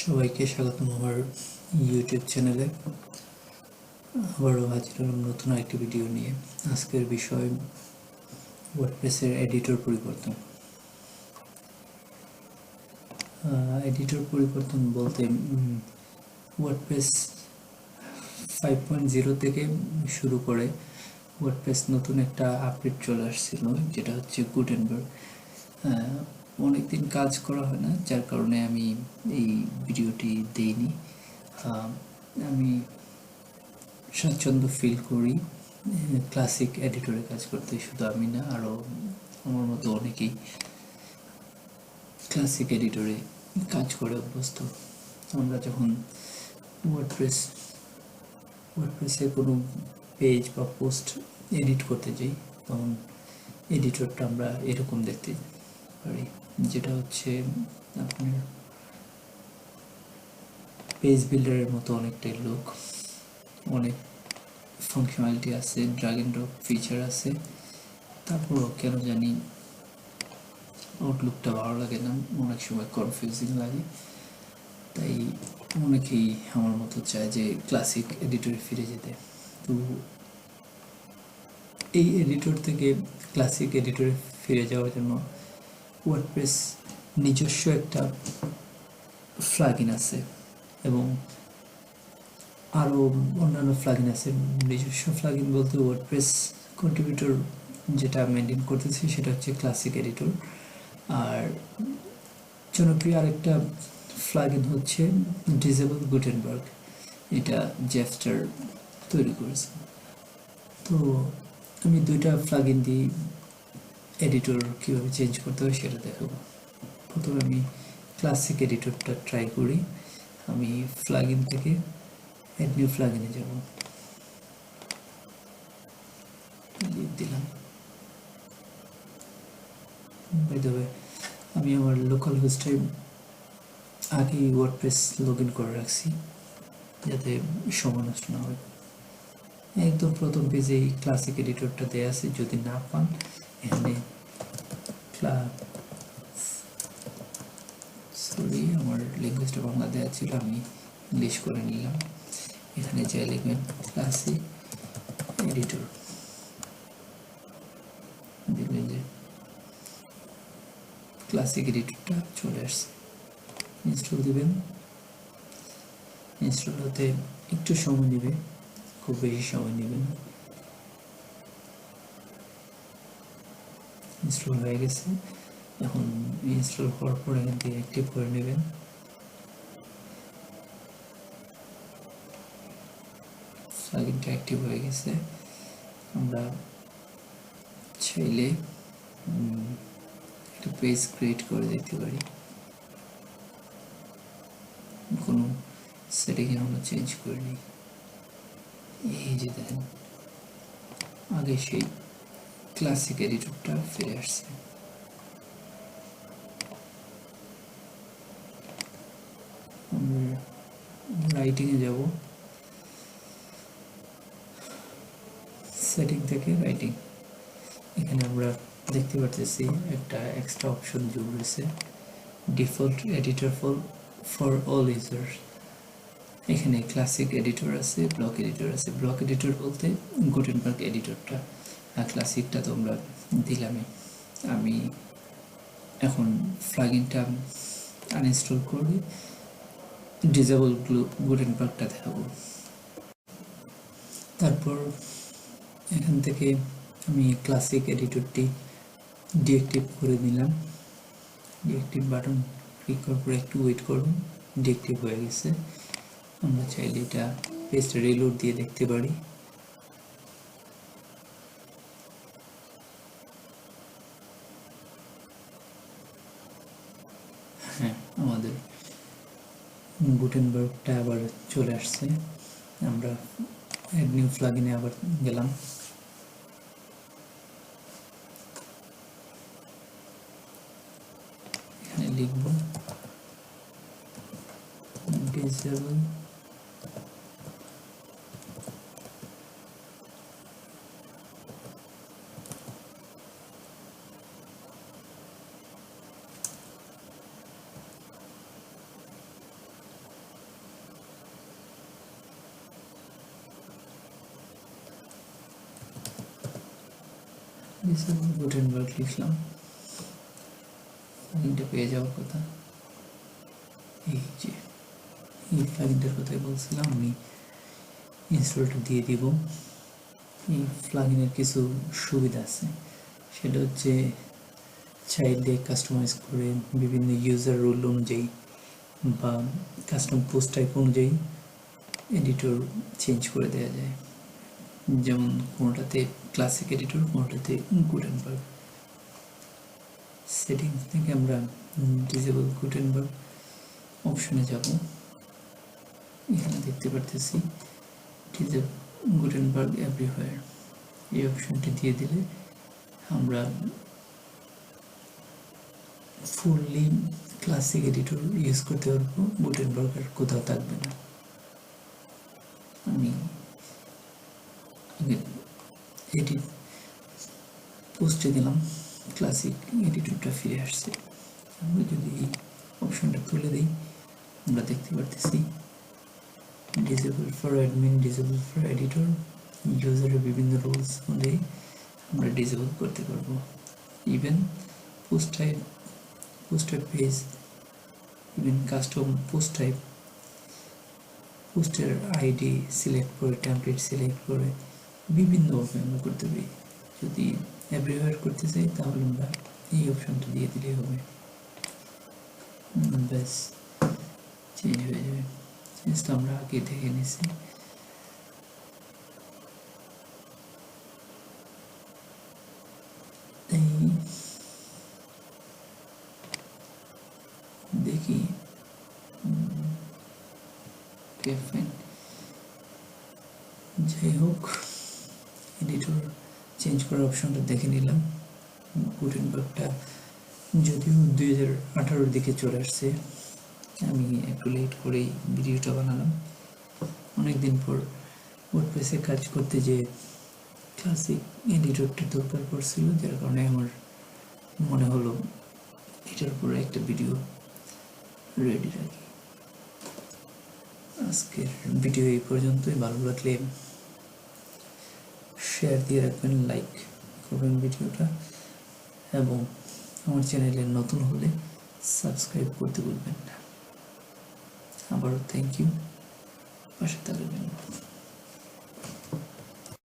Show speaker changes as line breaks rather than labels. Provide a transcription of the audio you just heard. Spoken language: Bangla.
সবাইকে স্বাগতম আমার ইউটিউব চ্যানেলে। আবারও হাজির হলাম নতুন একটি ভিডিও নিয়ে। আজকের বিষয় ওয়ার্ডপ্রেসের এডিটর পরিবর্তন। এডিটর পরিবর্তন বলতে ওয়ার্ডপ্রেস 5.0 থেকে শুরু করে ওয়ার্ডপ্রেস নতুন একটা আপডেট চলে আসছিল, যেটা হচ্ছে গুটেনবার্গ। অনেকদিন কাজ করা হয় না, যার কারণে আমি এই ভিডিওটি দিইনি। আমি স্বাচ্ছন্দ্য ফিল করি ক্লাসিক এডিটরে কাজ করতে। শুধু আমি না, আরও আমার মতো অনেকেই ক্লাসিক এডিটরে কাজ করে অভ্যস্ত। আমরা যখন ওয়ার্ডপ্রেসে কোনো পেজ বা পোস্ট এডিট করতে যাই, তখন এডিটরটা আমরা এরকম দেখতে পারি, যেটা হচ্ছে আপনার পেজ বিল্ডারের মতো অনেকটাই লুক। অনেক ফাংশনালিটি আছে, ড্র্যাগ এন্ড ড্রপ ফিচার আছে, তারপরও কেন জানি আউটলুকটা ভালো লাগে না, অনেক সময় কনফিউজিং লাগে। তাই অনেকেই আমার মতো চায় যে ক্লাসিক এডিটরে ফিরে যেতে। তো এই এডিটর থেকে ক্লাসিক এডিটরে ফিরে যাওয়ার জন্য ওয়ার্ডপ্রেস নিজস্ব একটা প্লাগইন আছে এবং আরও অন্যান্য প্লাগইন আছে। নিজস্ব প্লাগইন বলতে ওয়ার্ডপ্রেস কন্ট্রিবিউটর যেটা মেনটেন করতেছি সেটা হচ্ছে ক্লাসিক এডিটর। আর জনপ্রিয় আরেকটা প্লাগইন হচ্ছে ডিসেবল গুটেনবার্গ, এটা জেফস্টার তৈরি করেছে। তো আমি দুইটা প্লাগইন দিয়ে এডিটর কীভাবে চেঞ্জ করতে হয় সেটা দেখাবো। প্রথমে আমি ক্লাসিক এডিটরটা ট্রাই করি। আমি প্লাগইন থেকে অ্যাড নিউ প্লাগইনে যাব, দিলাম। বাই দ্য ওয়ে, আমি আমার লোকাল হোস্টে আগেই ওয়ার্ডপ্রেস লগ ইন করে রাখছি, যাতে সময় নষ্ট না হয়। একদম প্রথম পেজে এই ক্লাসিক এডিটরটা দেওয়া আছে, যদি না পান এখানে আমার ল্যাঙ্গুয়েজটা বাংলা দেওয়া ছিল, আমি ইংলিশ করে নিলাম। এখানে যাই লিখবেন ক্লাসিক এডিটর, দেখবেন যে ক্লাসিক এডিটরটা চলে আসছে। ইনস্টল দিবেন। ইনস্টল হতে একটু সময় নেবে, খুব বেশি সময় নেবে না। ইনস্টল হয়ে গেছে। এখন ইনস্টল হওয়ার পর এখান থেকে অ্যাক্টিভ করে নেবেন। প্লাগইনটা অ্যাক্টিভ হয়ে গেছে। আমরা চাইলে একটা পেজ ক্রিয়েট করে দিতে পারি, কোনো সেটিংয়ে আমরা চেঞ্জ করিনি। এই যে দেখেন, আগে সেই ক্লাসিক এডিটরটা ফিরে আসছে। আমরা রাইটিংয়ে যাব, সেটিং থেকে রাইটিং। এখানে আমরা দেখতে পাচ্ছি একটা এক্সট্রা অপশন যোগ হয়েছে, default editor for all users. এখানে ক্লাসিক এডিটর আছে, ব্লক এডিটর আছে। ব্লক এডিটর বলতে গুটেনবার্গ এডিটরটা, আর ক্লাসিকটা তো আমরা দিলামই। আমি এখন প্লাগইনটা আনইনস্টল করে ডিসেবল গুটেনবার্গটা দেখাবো। তারপর এখান থেকে আমি ক্লাসিক এডিটরটি ডিঅ্যাক্টিভ করে দিলাম। ডিঅ্যাক্টিভ বাটন ক্লিক করার পর একটু ওয়েট করুন, ডিঅ্যাক্টিভ হয়ে গেছে। আমরা চাইলে এটা পেজটা রিলোড দিয়ে দেখতে পারি। হ্যাঁ, আমাদের গুটেনবার্গটা আবার চলে আসছে। আমরা অ্যাড নিউ প্লাগইনে আবার গেলাম। এখানে লিখব ডিসেবল ডিসেবল গুটেনবার্গ লিখলাম, প্লাগইনটা পেয়ে যাওয়ার কথা। এই যে এই প্লাগইনটার কথাই বলছিলাম, আমি ইনস্টলটা দিয়ে দিব। এই প্লাগইনের কিছু সুবিধা আছে, সেটা হচ্ছে চাইলে কাস্টমাইজ করে বিভিন্ন ইউজার রোল অনুযায়ী বা কাস্টম পোস্ট টাইপ অনুযায়ী এডিটর চেঞ্জ করে দেওয়া যায়। যেমন কোনোটাতে ক্লাসিক এডিটর, কোনোটাতে গুটেনবার্গ। সেটিংস থেকে আমরা ডিসেবল গুটেনবার্গ অপশনে যাব। এখানে দেখতে পারতেছি ডিসেবল গুটেনবার্গ এভরিওয়্যার, এই অপশনটি দিয়ে দিলে আমরা ফুললি ক্লাসিক এডিটর ইউজ করতে পারবো, গুটেনবার্গ আর কোথাও থাকবে না। আমি এডিট পোস্টে দিলাম, ক্লাসিক এডিটরটা ফিরে আসছে। আমরা যদি এই অপশনটা তুলে দিই, আমরা দেখতে পারতেছি disable for admin, disable for editor, ইউজারের বিভিন্ন রুলস অনুযায়ী আমরা ডিসেবল করতে পারবো। Even post type page, even custom post type, পোস্টের আইডি সিলেক্ট করে, টেমপ্লেট সিলেক্ট করে বিভিন্নভাবে আমরা করতে পারি। যদি এভরিওয়্যার করতে চাই তাহলে আমরা এই অপশনটা দিয়ে দিলেই হবে, ব্যাস চেঞ্জ হয়ে যাবে। চেঞ্জটা আমরা আগে দেখে নিছি। এই দেখি ফাইন, যাই হোক এডিটর চেঞ্জ করার অপশনটা দেখে নিলাম। গুটেনবার্গটা যদিও 2018-র দিকে চলে আসছে, আমি একটু লেট করেই ভিডিওটা বানালাম। অনেকদিন পর ওয়ার্ডপ্রেসে কাজ করতে যে ক্লাসিক এডিটরটা দরকার পড়ছিল, যার কারণে আমার মনে হলো এটার উপরে একটা ভিডিও রেডি রাখি। আজকের ভিডিও এই পর্যন্তই। ভালো লাগলে শেয়ার দিয়ে রাখবেন, লাইক করবেন ভিডিওটা, এবং আমার চ্যানেলে নতুন হলে সাবস্ক্রাইব করতে ভুলবেন না। আবারও থ্যাংক ইউ, পাশে থাকবেন।